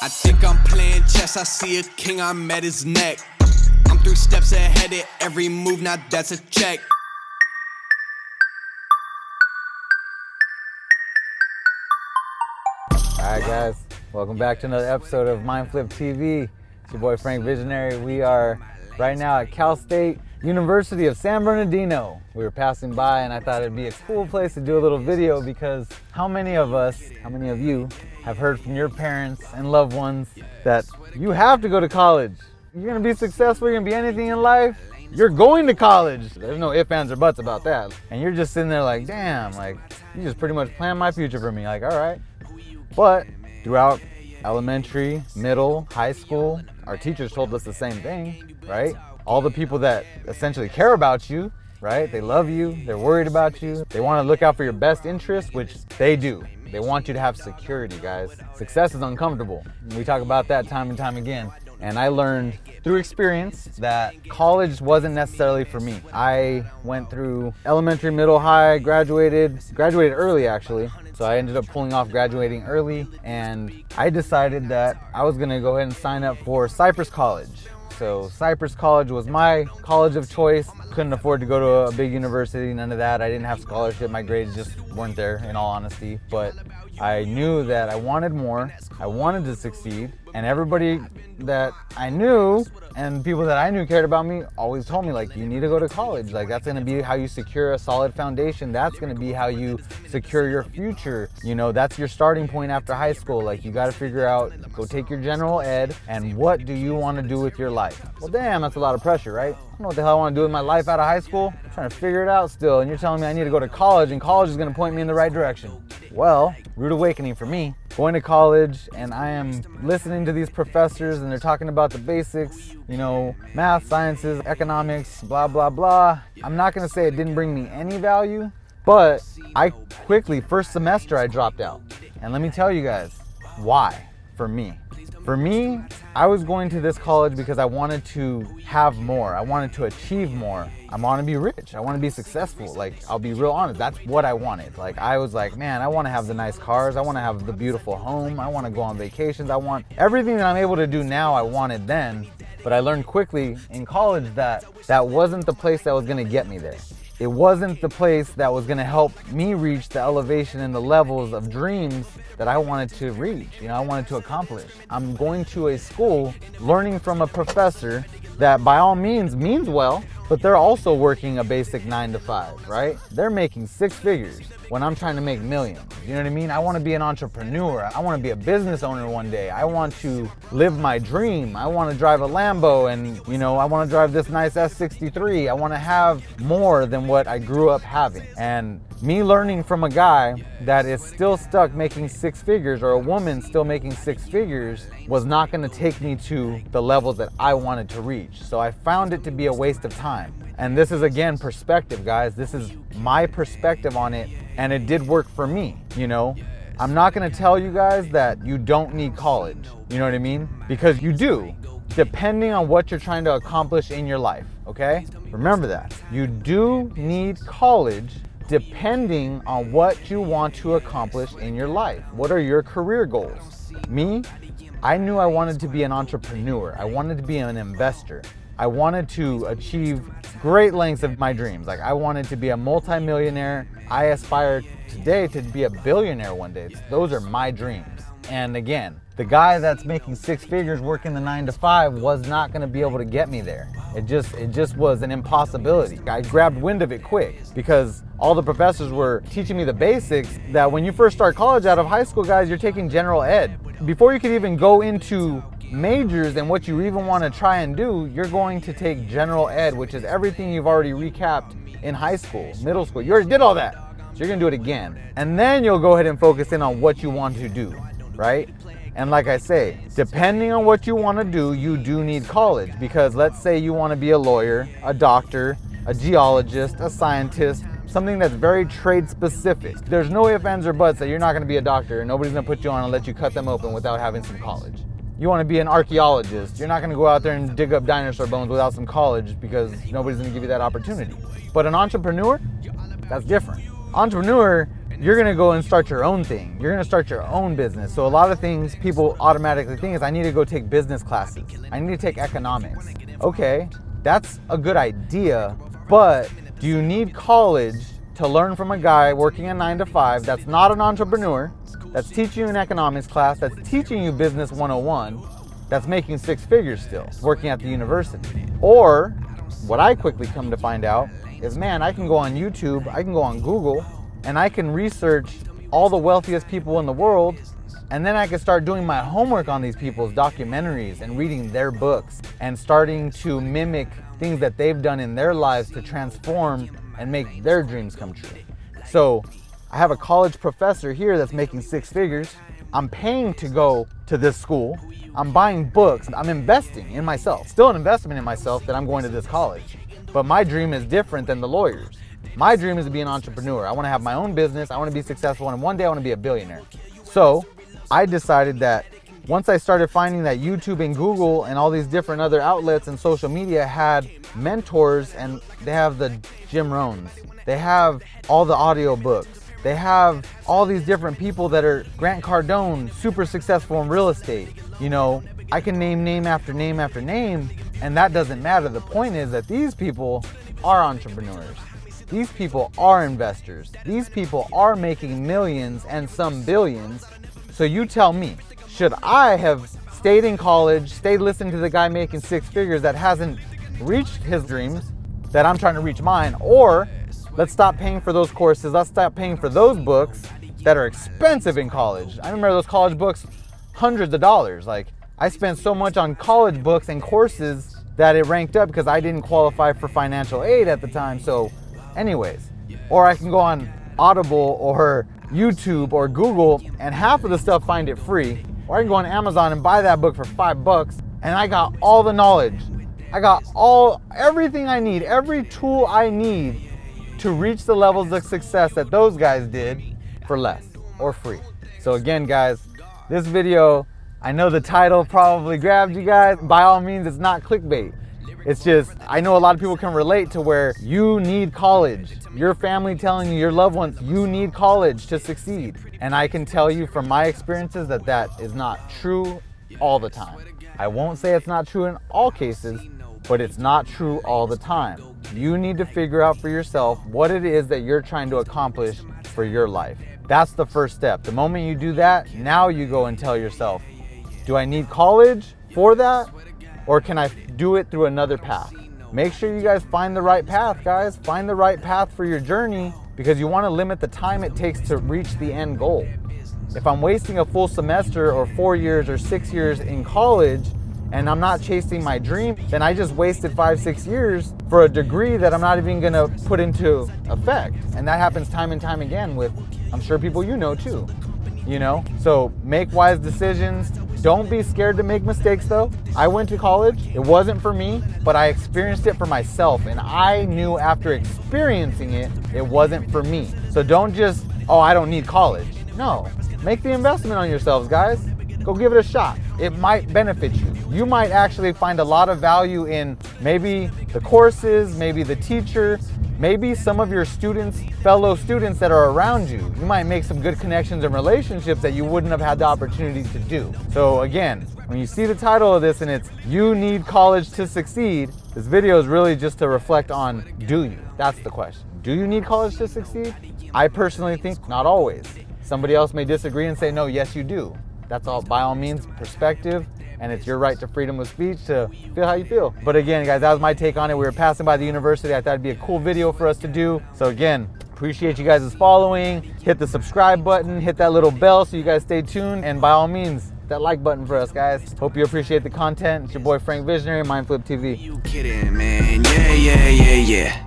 I think I'm playing chess, I see a king, I'm at his neck. I'm 3 steps ahead of every move, now that's a check. Alright guys, welcome back to another episode of MindFlip TV. It's your boy Frank Visionary. We are right now at Cal State University of San Bernardino. We were passing by and I thought it'd be a cool place to do a little video because how many of you have heard from your parents and loved ones that you have to go to college? You're gonna be successful, you're gonna be anything in life, you're going to college. There's no ifs, ands, or buts about that. And you're just sitting there like, damn, like you just pretty much planned my future for me. Like, all right. But throughout elementary, middle, high school, our teachers told us the same thing, right? All the people that essentially care about you, right? They love you, they're worried about you, they want to look out for your best interest, which they do. They want you to have security, guys. Success is uncomfortable. We talk about that time and time again. And I learned through experience that college wasn't necessarily for me. I went through elementary, middle, high, graduated early actually. So I ended up pulling off graduating early and I decided that I was gonna go ahead and sign up for Cypress College. So Cypress College was my college of choice. Couldn't afford to go to a big university, none of that. I didn't have scholarship, my grades just weren't there in all honesty. But I knew that I wanted more, I wanted to succeed, and everybody that I knew and people that I knew cared about me always told me, like, you need to go to college. Like, that's gonna be how you secure a solid foundation. That's gonna be how you secure your future. You know, that's your starting point after high school. Like, you gotta figure out, go take your general ed, and what do you wanna do with your life? Well, damn, that's a lot of pressure, right? I don't know what the hell I wanna do with my life out of high school. I'm trying to figure it out still, and you're telling me I need to go to college, and college is gonna point me in the right direction. Well, rude awakening for me. Going to college, and I am listening to these professors, and they're talking about the basics, you know, math, sciences, economics, blah, blah, blah. I'm not gonna say it didn't bring me any value, but I quickly, first semester, I dropped out. And let me tell you guys, why for me? For me, I was going to this college because I wanted to have more. I wanted to achieve more. I want to be rich. I want to be successful. Like, I'll be real honest. That's what I wanted. Like, I was like, man, I want to have the nice cars. I want to have the beautiful home. I want to go on vacations. I want everything that I'm able to do now, I wanted then. But I learned quickly in college that that wasn't the place that was going to get me there. It wasn't the place that was going to help me reach the elevation and the levels of dreams that I wanted to reach, you know, I wanted to accomplish. I'm going to a school, learning from a professor that by all means well, but they're also working a basic 9 to 5, right? They're making 6 figures when I'm trying to make millions. You know what I mean? I want to be an entrepreneur. I want to be a business owner one day. I want to live my dream. I want to drive a Lambo and, you know, I want to drive this nice S63. I want to have more than what I grew up having. And me learning from a guy that is still stuck making 6 figures, or a woman still making 6 figures, was not going to take me to the levels that I wanted to reach. So I found it to be a waste of time. And this is, again, perspective, guys. This is my perspective on it, and it did work for me, you know? I'm not gonna tell you guys that you don't need college, you know what I mean? Because you do, depending on what you're trying to accomplish in your life, okay? Remember that. You do need college depending on what you want to accomplish in your life. What are your career goals? Me, I knew I wanted to be an entrepreneur. I wanted to be an investor. I wanted to achieve great lengths of my dreams. Like, I wanted to be a multimillionaire. I aspire today to be a billionaire one day. Those are my dreams. And again, the guy that's making 6 figures working the 9 to 5 was not gonna be able to get me there. It just was an impossibility. I grabbed wind of it quick because all the professors were teaching me the basics that when you first start college out of high school, guys, you're taking general ed. Before you could even go into majors and what you even want to try and do, you're going to take general ed, which is everything you've already recapped in high school, middle school. You already did all that. So you're gonna do it again. And then you'll go ahead and focus in on what you want to do, right? And like I say, depending on what you want to do, you do need college. Because let's say you want to be a lawyer, a doctor, a geologist, a scientist, something that's very trade specific. There's no ifs, ands, or buts that you're not gonna be a doctor and nobody's gonna put you on and let you cut them open without having some college. You want to be an archaeologist. You're not going to go out there and dig up dinosaur bones without some college because nobody's going to give you that opportunity. But an entrepreneur, that's different. Entrepreneur, you're gonna go and start your own thing. You're gonna start your own business. So a lot of things people automatically think is, I need to go take business classes. I need to take economics. Okay, that's a good idea, but do you need college to learn from a guy working a 9 to 5 that's not an entrepreneur, that's teaching you an economics class, that's teaching you business 101, that's making 6 figures still, working at the university? Or what I quickly come to find out is, man, I can go on YouTube, I can go on Google, and I can research all the wealthiest people in the world, and then I can start doing my homework on these people's documentaries and reading their books and starting to mimic things that they've done in their lives to transform and make their dreams come true. So I have a college professor here that's making 6 figures. I'm paying to go to this school. I'm buying books. I'm investing in myself. Still an investment in myself that I'm going to this college. But my dream is different than the lawyers. My dream is to be an entrepreneur. I want to have my own business. I want to be successful, and one day I want to be a billionaire. So I decided that once I started finding that YouTube and Google and all these different other outlets and social media had mentors, and they have the Jim Rohns, they have all the audio books, they have all these different people that are Grant Cardone, super successful in real estate. You know, I can name after name after name, and that doesn't matter. The point is that these people are entrepreneurs. These people are investors. These people are making millions and some billions. So you tell me, should I have stayed in college, stayed listening to the guy making 6 figures that hasn't reached his dreams, that I'm trying to reach mine? Or let's stop paying for those courses. Let's stop paying for those books that are expensive in college. I remember those college books, hundreds of dollars. Like, I spent so much on college books and courses that it ranked up because I didn't qualify for financial aid at the time. So anyways, or I can go on Audible or YouTube or Google and half of the stuff find it free. Or I can go on Amazon and buy that book for $5 and I got all the knowledge. I got everything I need, every tool I need to reach the levels of success that those guys did for less or free. So again, guys, this video, I know the title probably grabbed you guys. By all means, it's not clickbait. It's just, I know a lot of people can relate to where you need college. Your family telling you, your loved ones, you need college to succeed. And I can tell you from my experiences that that is not true all the time. I won't say it's not true in all cases, but it's not true all the time. You need to figure out for yourself what it is that you're trying to accomplish for your life. That's the first step. The moment you do that, now you go and tell yourself, do I need college for that? Or can I do it through another path? Make sure you guys find the right path, guys. Find the right path for your journey, because you want to limit the time it takes to reach the end goal. If I'm wasting a full semester or 4 years or 6 years in college and I'm not chasing my dream, then I just wasted 5-6 years for a degree that I'm not even gonna put into effect. And that happens time and time again with, I'm sure, people you know too. You know, so make wise decisions. Don't be scared to make mistakes though. I went to college, it wasn't for me, but I experienced it for myself, and I knew after experiencing it, it wasn't for me. So don't just, oh, I don't need college. No, make the investment on yourselves, guys. Go give it a shot. It might benefit you. You might actually find a lot of value in maybe the courses, maybe the teacher, maybe some of your students, fellow students that are around you. You might make some good connections and relationships that you wouldn't have had the opportunity to do. So again, when you see the title of this and it's "You Need College to Succeed," this video is really just to reflect on, do you? That's the question. Do you need college to succeed? I personally think not always. Somebody else may disagree and say, no, yes, you do. That's all, by all means, perspective, and it's your right to freedom of speech to feel how you feel. But again, guys, that was my take on it. We were passing by the university. I thought it'd be a cool video for us to do. So again, appreciate you guys' following. Hit the subscribe button, hit that little bell so you guys stay tuned, and by all means, that like button for us, guys. Hope you appreciate the content. It's your boy Frank Visionary, MindFlip TV. You kidding, man? Yeah.